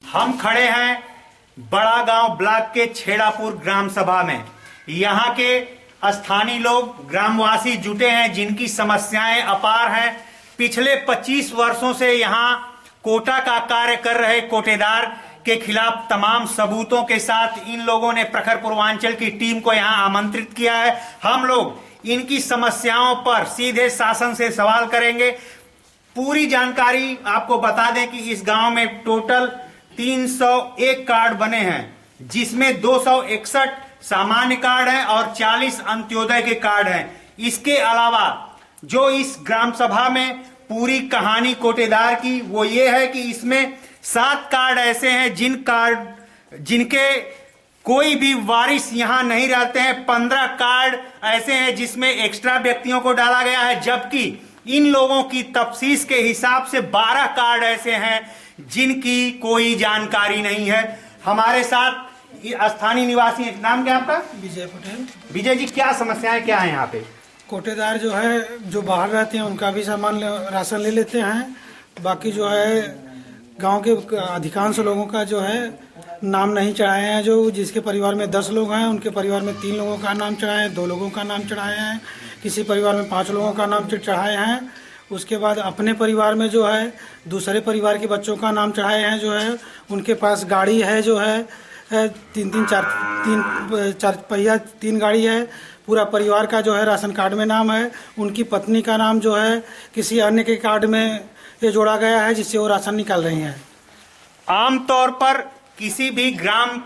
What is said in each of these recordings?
हम खड़े हैं बड़ा गांव ब्लॉक के छेड़ापुर ग्राम सभा में। यहाँ के स्थानीय लोग ग्रामवासी जुटे हैं जिनकी समस्याएं अपार हैं। पिछले 25 वर्षों से यहाँ कोटा का कार्य कर रहे कोटेदार के खिलाफ तमाम सबूतों के साथ इन लोगों ने प्रखर पूर्वांचल की टीम को यहाँ आमंत्रित किया है। हम लोग इनकी समस्याओं पर सीधे शासन से सवाल करेंगे। पूरी जानकारी आपको बता दें कि इस गांव में टोटल 301 कार्ड बने हैं, जिसमें 261 सामान्य कार्ड हैं और 40 अंत्योदय के कार्ड हैं। इसके अलावा जो इस ग्राम सभा में पूरी कहानी कोटेदार की वो ये है कि इसमें 7 कार्ड ऐसे हैं जिनके कोई भी वारिस यहां नहीं रहते हैं। 15 कार्ड ऐसे हैं जिसमें एक्स्ट्रा व्यक्तियों को डाला गया है, जबकि इन लोगों की तफ्सीस के हिसाब से 12 कार्ड ऐसे हैं जिनकी कोई जानकारी नहीं है। हमारे साथ स्थानीय निवासी हैं। नाम क्या आपका? विजय पटेल। विजय जी, क्या समस्याएं क्या है यहाँ पे? कोटेदार जो है जो बाहर रहते हैं उनका भी सामान राशन ले लेते हैं। बाकी जो है गांव के अधिकांश लोगों का जो है नाम नहीं चढ़ाए हैं। जो जिसके परिवार में 10 लोग हैं उनके परिवार में 3 लोगों का नाम चढ़ाए हैं, 2 लोगों का नाम चढ़ाए हैं, किसी परिवार में 5 लोगों का नाम चढ़ाए हैं। उसके बाद अपने परिवार में जो है दूसरे परिवार के बच्चों का नाम चढ़ाए हैं। जो है उनके पास गाड़ी है, जो है 4 पहिया 3 गाड़ी है। पूरा परिवार का जो है राशन कार्ड में नाम है। उनकी पत्नी का नाम जो है किसी अन्य के कार्ड में ये जोड़ा गया है, जिससे वो राशन निकाल रही हैं। आमतौर पर किसी भी ग्राम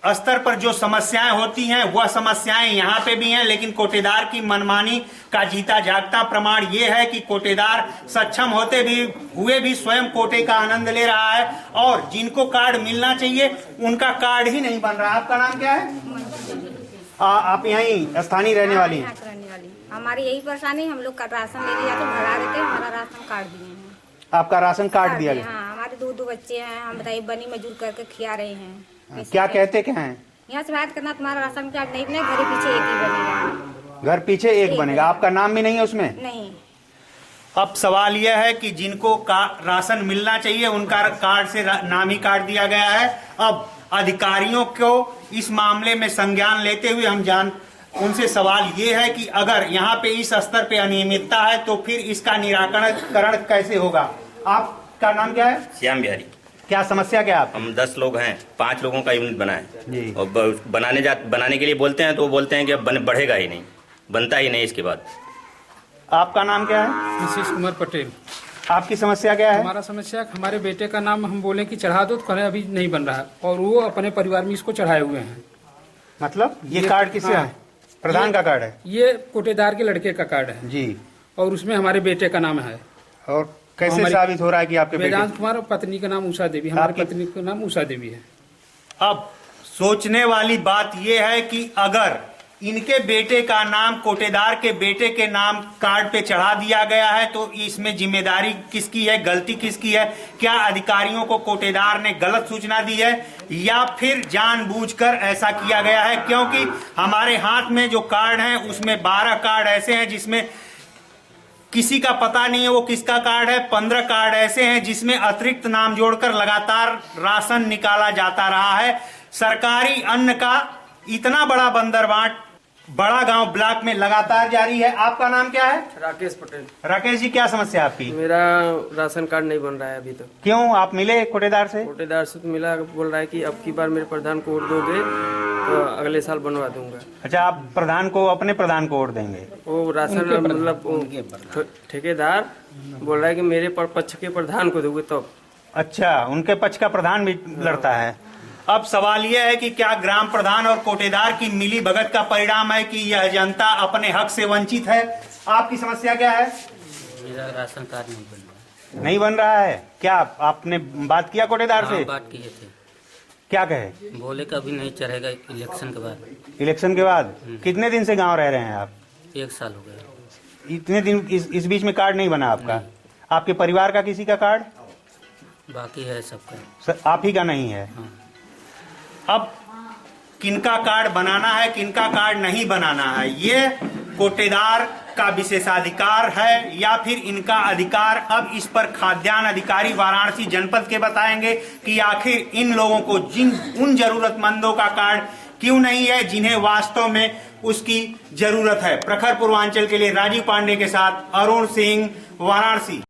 स्तर पर जो समस्याएं होती हैं वह समस्याएं यहाँ पे भी हैं, लेकिन कोटेदार की मनमानी का जीता जागता प्रमाण ये है कि कोटेदार सक्षम होते भी हुए भी स्वयं कोटे का आनंद ले रहा है और जिनको कार्ड मिलना चाहिए उनका कार्ड ही नहीं बन रहा। आपका नाम क्या है? आप यहीं स्थानीय रहने वाली हैं? हमारी यही परेशानी, हम लोग का राशन ले लिया तो भरा देते, हमारा राशन कार्ड दिए हैं। आपका राशन कार्ड दिया गया? हाँ, हमारे 2 बच्चे हैं, हम बताइए बनी मजदूर करके खिला रहे हैं। क्या कहते क्या हैं? यहाँ से बात करना, तुम्हारा राशन कार्ड नहीं बने, घर पीछे एक ही बनेगा। घर पीछे एक बनेगा। आपका नाम भी नहीं है उसमें? नहीं। अब सवाल यह है कि जिनको राशन मिलना चाहिए उनका कार्ड से नाम ही काट दिया गया है। अब अधिकारियों को इस मामले में संज्ञान लेते हुए उनसे सवाल ये है कि अगर यहाँ पे इस स्तर पे अनियमितता है तो फिर इसका निराकरण कैसे होगा? आपका नाम क्या है? श्याम बिहारी। क्या समस्या क्या है? हम 10 लोग हैं, 5 लोगों का यूनिट बना है और बनाने के लिए बोलते हैं तो वो बोलते हैं कि अब बढ़ेगा ही नहीं, बनता ही नहीं। इसके बाद आपका नाम क्या है? आशीष कुमार पटेल। आपकी समस्या क्या है? हमारा समस्या हमारे बेटे का नाम हम बोले कि चढ़ा दो तो कहें अभी नहीं बन रहा है, और वो अपने परिवार में इसको चढ़ाए हुए हैं। मतलब ये कार्ड किसका है? प्रधान का कार्ड है? ये कोटेदार के लड़के का कार्ड है जी, और उसमें हमारे बेटे का नाम है। और कैसे साबित हो रहा है कि आपके वेदांत कुमार और पत्नी का नाम उषा देवी, हमारी पत्नी का नाम उषा देवी है। अब सोचने वाली बात यह है कि अगर इनके बेटे का नाम कोटेदार के बेटे के नाम कार्ड पे चढ़ा दिया गया है तो इसमें जिम्मेदारी किसकी है, गलती किसकी है? क्या अधिकारियों को कोटेदार ने गलत सूचना दी है या फिर जानबूझकर ऐसा किया गया है? क्योंकि हमारे हाथ में जो कार्ड हैं उसमें 12 कार्ड ऐसे हैं जिसमें किसी का पता नहीं है वो किसका कार्ड है। 15 कार्ड ऐसे हैं जिसमें अतिरिक्त नाम जोड़कर लगातार राशन निकाला जाता रहा है। सरकारी अन्न का इतना बड़ा बंदरबांट बड़ा गांव ब्लॉक में लगातार जारी है। आपका नाम क्या है? राकेश पटेल। राकेश जी, क्या समस्या आपकी? मेरा राशन कार्ड नहीं बन रहा है अभी तक। क्यों? आप मिले कोटेदार से? कोटेदार से तो मिला, बोल रहा है कि अब की बार मेरे प्रधान को वोट दोगे तो अगले साल बनवा दूंगा। अच्छा, आप प्रधान को, अपने प्रधान को वोट देंगे? वो राशन मतलब ठेकेदार बोल रहा है कि मेरे पक्ष के प्रधान को दोगे तब। अच्छा, उनके पक्ष का प्रधान भी लड़ता है। अब सवाल यह है कि क्या ग्राम प्रधान और कोटेदार की मिली भगत का परिणाम है कि यह जनता अपने हक से वंचित है? आपकी समस्या क्या है? मेरा राशन कार्ड नहीं बन रहा। नहीं बन रहा है? क्या आपने बात किया कोटेदार से? बात किए थे। क्या कहे? बोले का अभी नहीं चढ़ेगा इलेक्शन के बाद। इलेक्शन के बाद? कितने दिन से गांव रह रहे हैं आप? 1 साल हो गया। इतने दिन इस बीच में कार्ड नहीं बना आपका? आपके परिवार का किसी का कार्ड? बाकी है सबका। आप ही का नहीं है? हाँ। अब किनका कार्ड बनाना है, किनका कार्ड नहीं बनाना है, ये कोटेदार का विशेषाधिकार है या फिर इनका अधिकार? अब इस पर खाद्यान्न अधिकारी वाराणसी जनपद के बताएंगे कि आखिर इन लोगों को उन जरूरतमंदों का कार्ड क्यों नहीं है जिन्हें वास्तव में उसकी जरूरत है। प्रखर पूर्वांचल के लिए राजीव पांडे के साथ अरुण सिंह, वाराणसी।